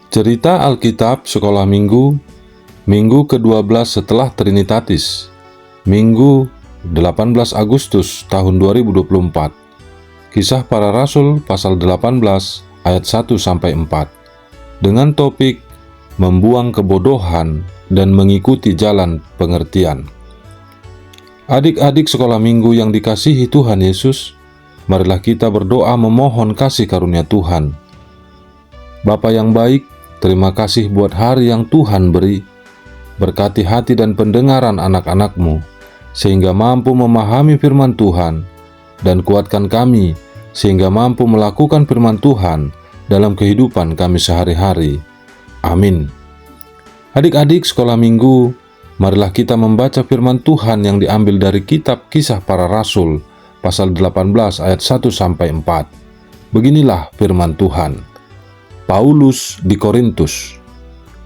Cerita Alkitab Sekolah Minggu, Minggu ke-12 setelah Trinitatis, Minggu 18 Agustus tahun 2024. Kisah Para Rasul pasal 18 ayat 1-4 dengan topik membuang kebodohan dan mengikuti jalan pengertian. Adik-adik sekolah minggu yang dikasihi Tuhan Yesus, marilah kita berdoa memohon kasih karunia Tuhan. Bapa yang baik, terima kasih buat hari yang Tuhan beri. Berkati hati dan pendengaran anak-anak-Mu, sehingga mampu memahami firman Tuhan, dan kuatkan kami, sehingga mampu melakukan firman Tuhan dalam kehidupan kami sehari-hari. Amin. Adik-adik sekolah minggu, marilah kita membaca firman Tuhan yang diambil dari kitab Kisah Para Rasul, pasal 18 ayat 1-4. Beginilah firman Tuhan. Paulus di Korintus.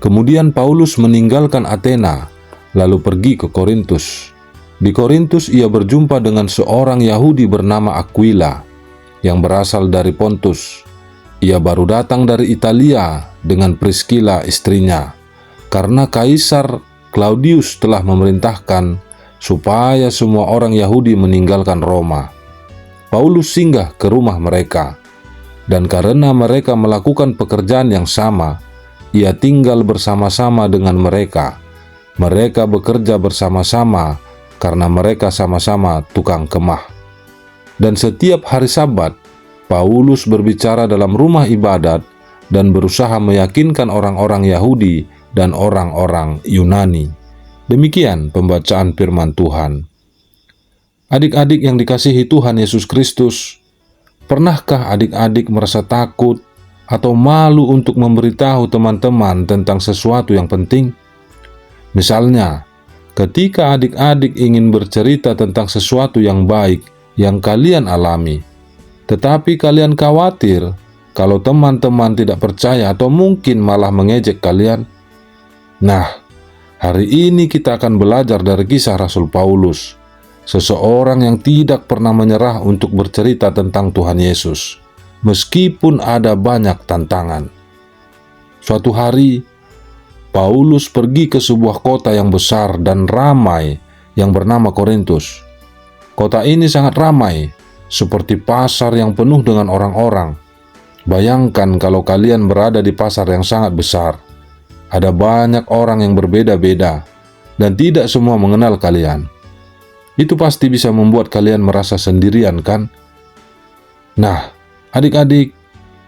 Kemudian Paulus meninggalkan Athena, lalu pergi ke Korintus. Di Korintus ia berjumpa dengan seorang Yahudi bernama Aquila, yang berasal dari Pontus. Ia baru datang dari Italia dengan Priscilla istrinya, karena Kaisar Claudius telah memerintahkan supaya semua orang Yahudi meninggalkan Roma. Paulus singgah ke rumah mereka, dan karena mereka melakukan pekerjaan yang sama, ia tinggal bersama-sama dengan mereka. Mereka bekerja bersama-sama karena mereka sama-sama tukang kemah. Dan setiap hari Sabat, Paulus berbicara dalam rumah ibadat dan berusaha meyakinkan orang-orang Yahudi dan orang-orang Yunani. Demikian pembacaan firman Tuhan. Adik-adik yang dikasihi Tuhan Yesus Kristus, pernahkah adik-adik merasa takut atau malu untuk memberitahu teman-teman tentang sesuatu yang penting? Misalnya, ketika adik-adik ingin bercerita tentang sesuatu yang baik yang kalian alami, tetapi kalian khawatir kalau teman-teman tidak percaya atau mungkin malah mengejek kalian. Nah, hari ini kita akan belajar dari kisah Rasul Paulus, seseorang yang tidak pernah menyerah untuk bercerita tentang Tuhan Yesus, meskipun ada banyak tantangan. Suatu hari, Paulus pergi ke sebuah kota yang besar dan ramai yang bernama Korintus. Kota ini sangat ramai, seperti pasar yang penuh dengan orang-orang. Bayangkan kalau kalian berada di pasar yang sangat besar. Ada banyak orang yang berbeda-beda, dan tidak semua mengenal kalian. Itu pasti bisa membuat kalian merasa sendirian, kan? Nah, adik-adik,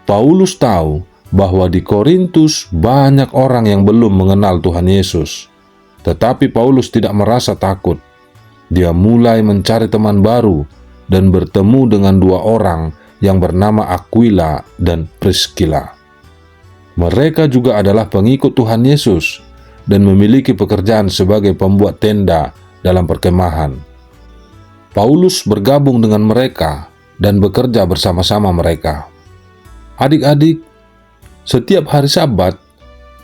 Paulus tahu bahwa di Korintus banyak orang yang belum mengenal Tuhan Yesus. Tetapi Paulus tidak merasa takut. Dia mulai mencari teman baru dan bertemu dengan dua orang yang bernama Aquila dan Priscilla. Mereka juga adalah pengikut Tuhan Yesus dan memiliki pekerjaan sebagai pembuat tenda dalam perkemahan. Paulus bergabung dengan mereka dan bekerja bersama-sama mereka. Adik-adik, setiap hari Sabat,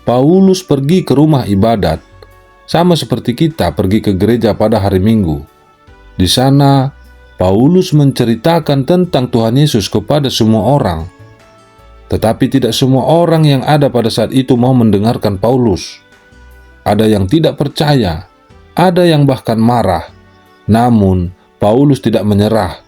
Paulus pergi ke rumah ibadat, sama seperti kita pergi ke gereja pada hari Minggu. Di sana, Paulus menceritakan tentang Tuhan Yesus kepada semua orang. Tetapi tidak semua orang yang ada pada saat itu mau mendengarkan Paulus. Ada yang tidak percaya, ada yang bahkan marah. Namun, Paulus tidak menyerah.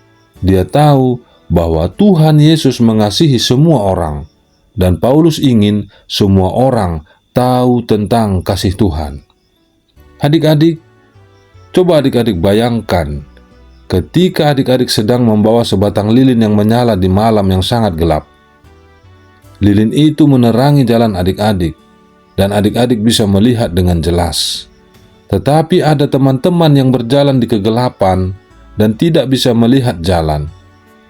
Dia tahu bahwa Tuhan Yesus mengasihi semua orang, dan Paulus ingin semua orang tahu tentang kasih Tuhan. Adik-adik, coba adik-adik bayangkan, ketika adik-adik sedang membawa sebatang lilin yang menyala di malam yang sangat gelap. Lilin itu menerangi jalan adik-adik, dan adik-adik bisa melihat dengan jelas. Tetapi ada teman-teman yang berjalan di kegelapan dan tidak bisa melihat jalan.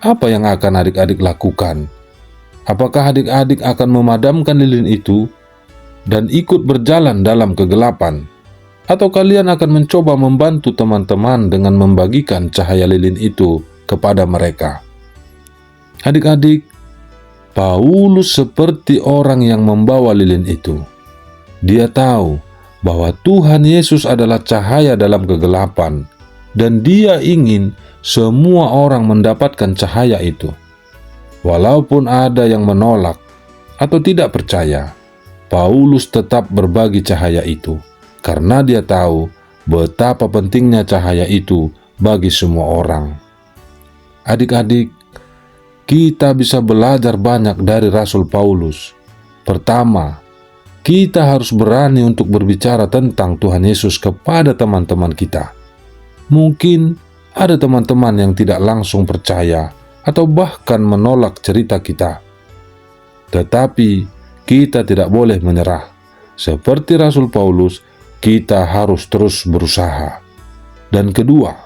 Apa yang akan adik-adik lakukan? Apakah adik-adik akan memadamkan lilin itu dan ikut berjalan dalam kegelapan? Atau kalian akan mencoba membantu teman-teman dengan membagikan cahaya lilin itu kepada mereka? Adik-adik, Paulus seperti orang yang membawa lilin itu. Dia tahu bahwa Tuhan Yesus adalah cahaya dalam kegelapan, dan dia ingin semua orang mendapatkan cahaya itu. Walaupun ada yang menolak atau tidak percaya, Paulus tetap berbagi cahaya itu, karena dia tahu betapa pentingnya cahaya itu bagi semua orang. Adik-adik, kita bisa belajar banyak dari Rasul Paulus. Pertama, kita harus berani untuk berbicara tentang Tuhan Yesus kepada teman-teman kita. Mungkin ada teman-teman yang tidak langsung percaya atau bahkan menolak cerita kita. Tetapi kita tidak boleh menyerah. Seperti Rasul Paulus, kita harus terus berusaha. Dan kedua,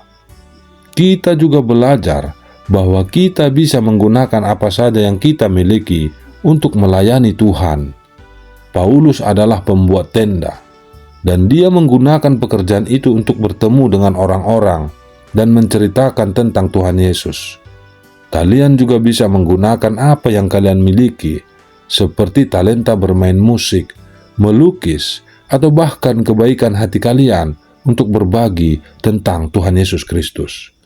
kita juga belajar bahwa kita bisa menggunakan apa saja yang kita miliki untuk melayani Tuhan. Paulus adalah pembuat tenda, dan dia menggunakan pekerjaan itu untuk bertemu dengan orang-orang dan menceritakan tentang Tuhan Yesus. Kalian juga bisa menggunakan apa yang kalian miliki, seperti talenta bermain musik, melukis, atau bahkan kebaikan hati kalian untuk berbagi tentang Tuhan Yesus Kristus.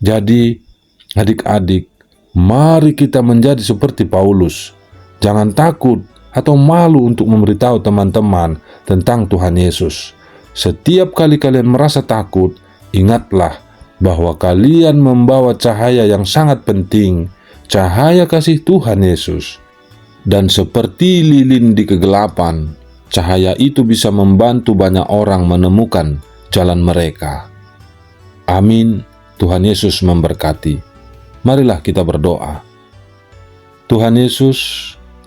Jadi, adik-adik, mari kita menjadi seperti Paulus. Jangan takut atau malu untuk memberitahu teman-teman tentang Tuhan Yesus. Setiap kali kalian merasa takut, ingatlah bahwa kalian membawa cahaya yang sangat penting, cahaya kasih Tuhan Yesus. Dan seperti lilin di kegelapan, cahaya itu bisa membantu banyak orang menemukan jalan mereka. Amin. Tuhan Yesus memberkati. Marilah kita berdoa. Tuhan Yesus,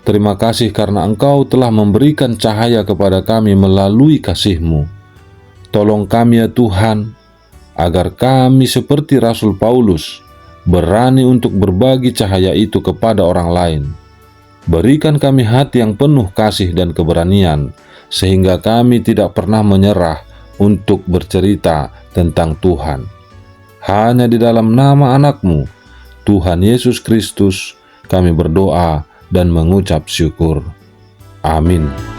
terima kasih karena Engkau telah memberikan cahaya kepada kami melalui kasih-Mu. Tolong kami ya Tuhan, agar kami seperti Rasul Paulus, berani untuk berbagi cahaya itu kepada orang lain. Berikan kami hati yang penuh kasih dan keberanian, sehingga kami tidak pernah menyerah untuk bercerita tentang Tuhan. Hanya di dalam nama Anak-Mu, Tuhan Yesus Kristus, kami berdoa dan mengucap syukur. Amin.